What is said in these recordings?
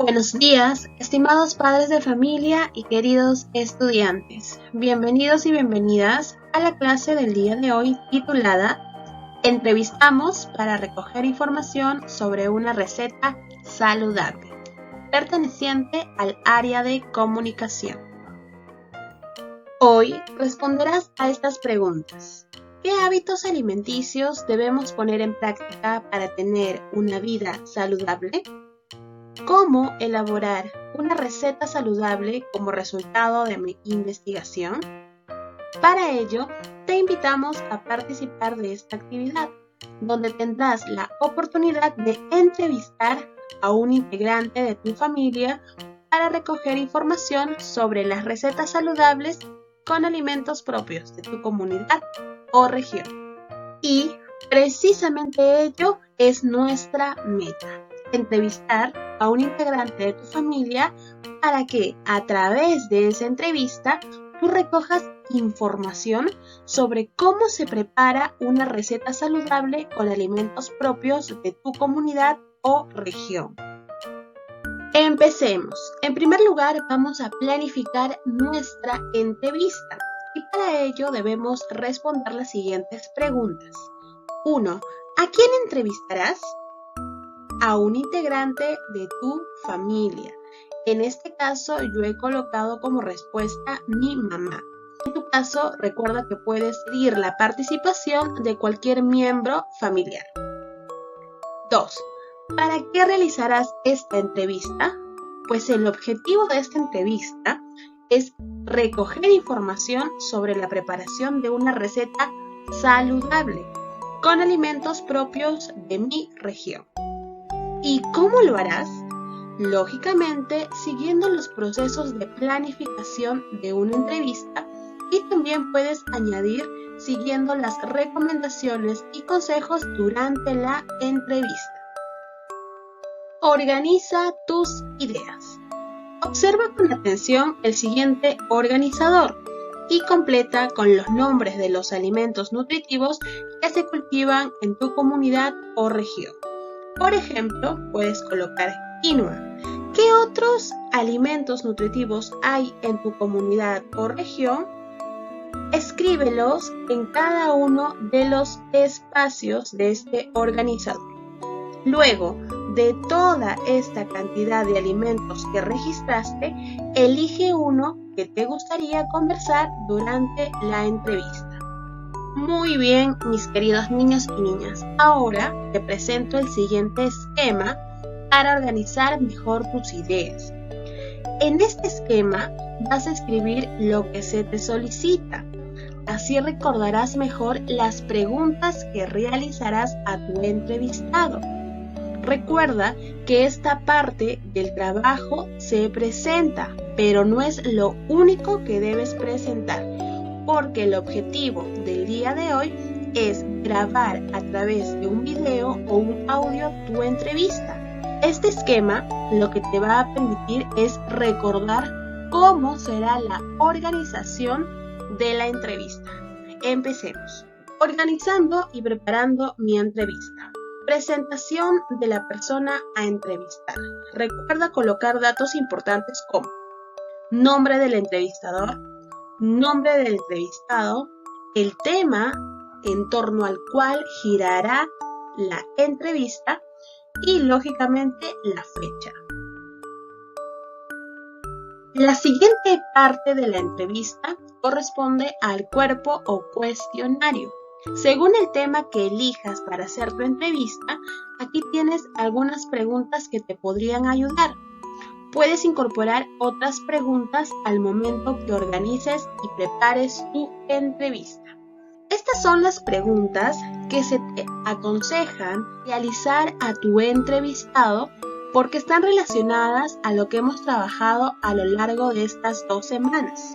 Buenos días, estimados padres de familia y queridos estudiantes. Bienvenidos y bienvenidas a la clase del día de hoy titulada Entrevistamos para recoger información sobre una receta saludable, perteneciente al área de comunicación. Hoy responderás a estas preguntas. ¿Qué hábitos alimenticios debemos poner en práctica para tener una vida saludable? ¿Cómo elaborar una receta saludable como resultado de mi investigación? Para ello, te invitamos a participar de esta actividad, donde tendrás la oportunidad de entrevistar a un integrante de tu familia para recoger información sobre las recetas saludables con alimentos propios de tu comunidad o región. Y precisamente ello es nuestra meta. Entrevistar a un integrante de tu familia para que a través de esa entrevista tú recojas información sobre cómo se prepara una receta saludable con alimentos propios de tu comunidad o región. Empecemos. En primer lugar, vamos a planificar nuestra entrevista y para ello debemos responder las siguientes preguntas. 1. ¿A quién entrevistarás? A un integrante de tu familia. En este caso yo he colocado como respuesta mi mamá. En tu caso recuerda que puedes pedir la participación de cualquier miembro familiar. 2. ¿Para qué realizarás esta entrevista? Pues el objetivo de esta entrevista es recoger información sobre la preparación de una receta saludable con alimentos propios de mi región. ¿Y cómo lo harás? Lógicamente, siguiendo los procesos de planificación de una entrevista y también puedes añadir siguiendo las recomendaciones y consejos durante la entrevista. Organiza tus ideas. Observa con atención el siguiente organizador y completa con los nombres de los alimentos nutritivos que se cultivan en tu comunidad o región. Por ejemplo, puedes colocar quinoa. ¿Qué otros alimentos nutritivos hay en tu comunidad o región? Escríbelos en cada uno de los espacios de este organizador. Luego de toda esta cantidad de alimentos que registraste, elige uno que te gustaría conversar durante la entrevista. Muy bien, mis queridos niños y niñas, ahora te presento el siguiente esquema para organizar mejor tus ideas. En este esquema vas a escribir lo que se te solicita, así recordarás mejor las preguntas que realizarás a tu entrevistado. Recuerda que esta parte del trabajo se presenta, pero no es lo único que debes presentar, porque el objetivo del día de hoy es grabar a través de un video o un audio tu entrevista. Este esquema lo que te va a permitir es recordar cómo será la organización de la entrevista. Empecemos. Organizando y preparando mi entrevista. Presentación de la persona a entrevistar. Recuerda colocar datos importantes como nombre del entrevistador, nombre del entrevistado, el tema en torno al cual girará la entrevista y, lógicamente, la fecha. La siguiente parte de la entrevista corresponde al cuerpo o cuestionario. Según el tema que elijas para hacer tu entrevista, aquí tienes algunas preguntas que te podrían ayudar. Puedes incorporar otras preguntas al momento que organices y prepares tu entrevista. Estas son las preguntas que se te aconsejan realizar a tu entrevistado porque están relacionadas a lo que hemos trabajado a lo largo de estas 2 semanas.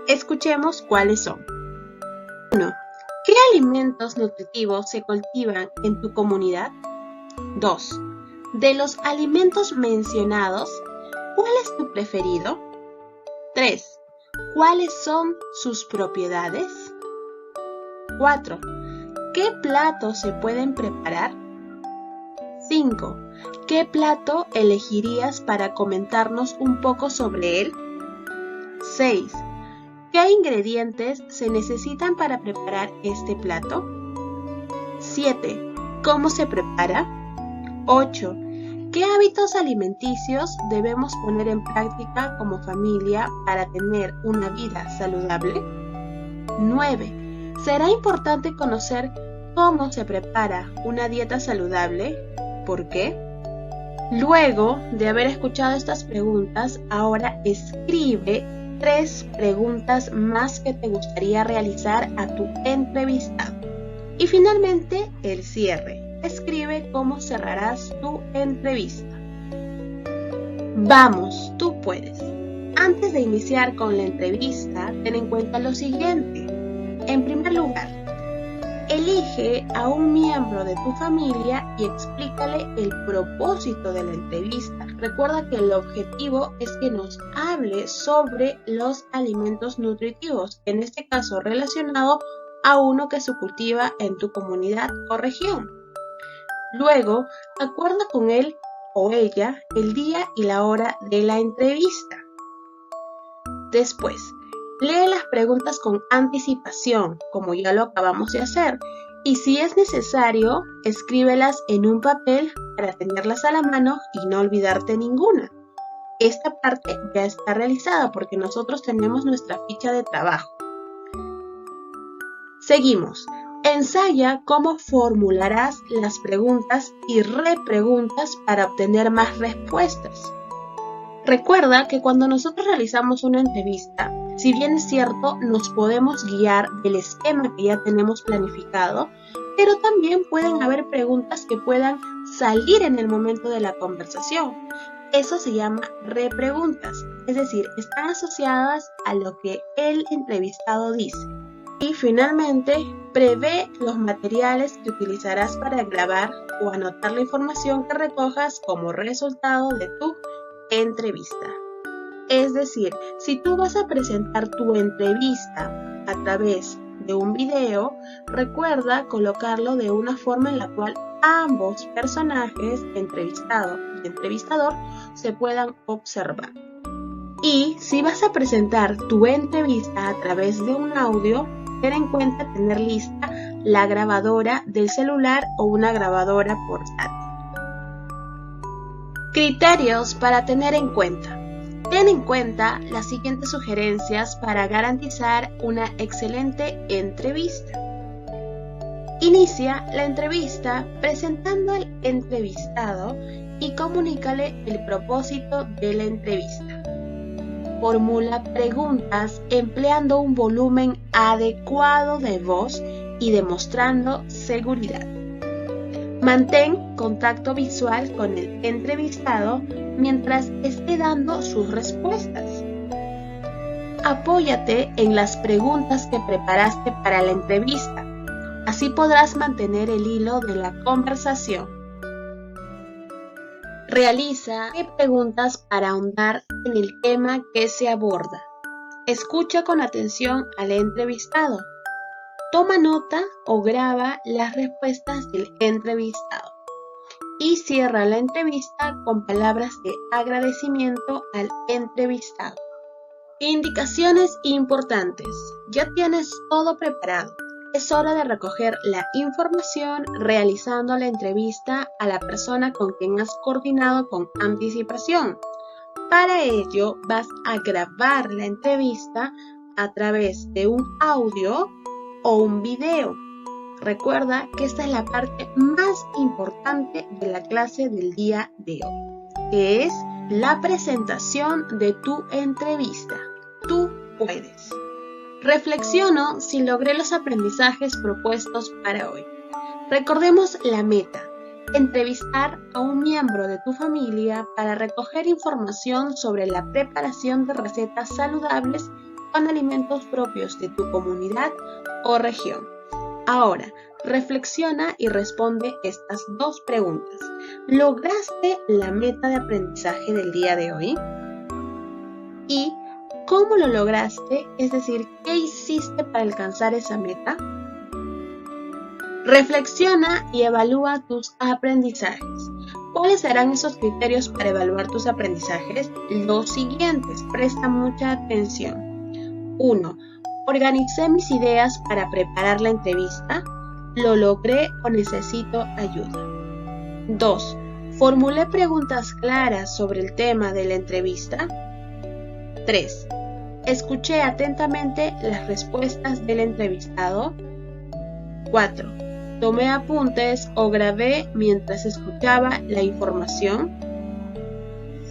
Escuchemos cuáles son. 1. ¿Qué alimentos nutritivos se cultivan en tu comunidad? 2. De los alimentos mencionados, ¿cuál es tu preferido? 3. ¿Cuáles son sus propiedades? 4. ¿Qué platos se pueden preparar? 5. ¿Qué plato elegirías para comentarnos un poco sobre él? 6. ¿Qué ingredientes se necesitan para preparar este plato? 7. ¿Cómo se prepara? 8. ¿Qué hábitos alimenticios debemos poner en práctica como familia para tener una vida saludable? 9. ¿Será importante conocer cómo se prepara una dieta saludable? ¿Por qué? Luego de haber escuchado estas preguntas, ahora escribe 3 preguntas más que te gustaría realizar a tu entrevistado. Y finalmente, el cierre. Escribe cómo cerrarás tu entrevista. Vamos, tú puedes. Antes de iniciar con la entrevista, ten en cuenta lo siguiente. En primer lugar, elige a un miembro de tu familia y explícale el propósito de la entrevista. Recuerda que el objetivo es que nos hable sobre los alimentos nutritivos, en este caso relacionado a uno que se cultiva en tu comunidad o región. Luego, acuerda con él o ella el día y la hora de la entrevista. Después, lee las preguntas con anticipación, como ya lo acabamos de hacer, y si es necesario, escríbelas en un papel para tenerlas a la mano y no olvidarte ninguna. Esta parte ya está realizada porque nosotros tenemos nuestra ficha de trabajo. Seguimos. Ensaya cómo formularás las preguntas y repreguntas para obtener más respuestas. Recuerda que cuando nosotros realizamos una entrevista, si bien es cierto, nos podemos guiar del esquema que ya tenemos planificado, pero también pueden haber preguntas que puedan salir en el momento de la conversación. Eso se llama repreguntas, es decir, están asociadas a lo que el entrevistado dice. Y finalmente, prevé los materiales que utilizarás para grabar o anotar la información que recojas como resultado de tu entrevista. Es decir, si tú vas a presentar tu entrevista a través de un video, recuerda colocarlo de una forma en la cual ambos personajes, entrevistado y entrevistador, se puedan observar. Y si vas a presentar tu entrevista a través de un audio, ten en cuenta tener lista la grabadora del celular o una grabadora portátil. Criterios para tener en cuenta. Ten en cuenta las siguientes sugerencias para garantizar una excelente entrevista. Inicia la entrevista presentando al entrevistado y comunícale el propósito de la entrevista. Formula preguntas empleando un volumen adecuado de voz y demostrando seguridad. Mantén contacto visual con el entrevistado mientras esté dando sus respuestas. Apóyate en las preguntas que preparaste para la entrevista. Así podrás mantener el hilo de la conversación. Realiza preguntas para ahondar en el tema que se aborda. Escucha con atención al entrevistado. Toma nota o graba las respuestas del entrevistado. Y cierra la entrevista con palabras de agradecimiento al entrevistado. Indicaciones importantes. Ya tienes todo preparado. Es hora de recoger la información realizando la entrevista a la persona con quien has coordinado con anticipación. Para ello vas a grabar la entrevista a través de un audio o un video. Recuerda que esta es la parte más importante de la clase del día de hoy, que es la presentación de tu entrevista. Tú puedes. Reflexiono si logré los aprendizajes propuestos para hoy. Recordemos la meta: entrevistar a un miembro de tu familia para recoger información sobre la preparación de recetas saludables con alimentos propios de tu comunidad o región. Ahora, reflexiona y responde estas 2 preguntas. ¿Lograste la meta de aprendizaje del día de hoy? ¿Y cómo lo lograste? Es decir, ¿qué hiciste para alcanzar esa meta? Reflexiona y evalúa tus aprendizajes. ¿Cuáles serán esos criterios para evaluar tus aprendizajes? Los siguientes, presta mucha atención. 1. ¿Organicé mis ideas para preparar la entrevista? ¿Lo logré o necesito ayuda? 2. ¿Formulé preguntas claras sobre el tema de la entrevista? 3. ¿Escuché atentamente las respuestas del entrevistado? 4. ¿Tomé apuntes o grabé mientras escuchaba la información?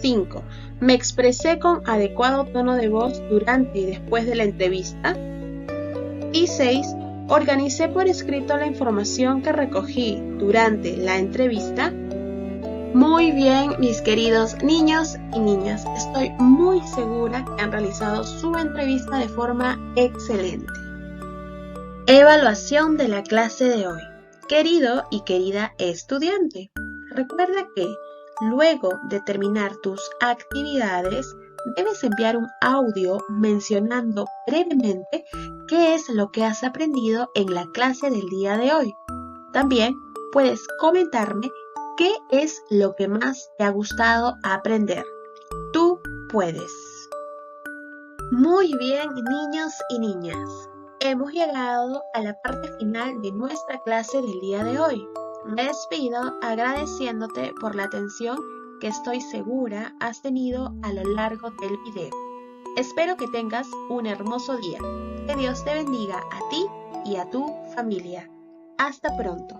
5. ¿Me expresé con adecuado tono de voz durante y después de la entrevista? Y 6. ¿Organicé por escrito la información que recogí durante la entrevista? Muy bien, mis queridos niños y niñas, estoy muy segura que han realizado su entrevista de forma excelente. Evaluación de la clase de hoy. Querido y querida estudiante, recuerda que luego de terminar tus actividades, debes enviar un audio mencionando brevemente qué es lo que has aprendido en la clase del día de hoy. También puedes comentarme qué es lo que más te ha gustado aprender. Tú puedes. Muy bien, niños y niñas. Hemos llegado a la parte final de nuestra clase del día de hoy. Me despido agradeciéndote por la atención que estoy segura has tenido a lo largo del video. Espero que tengas un hermoso día. Que Dios te bendiga a ti y a tu familia. Hasta pronto.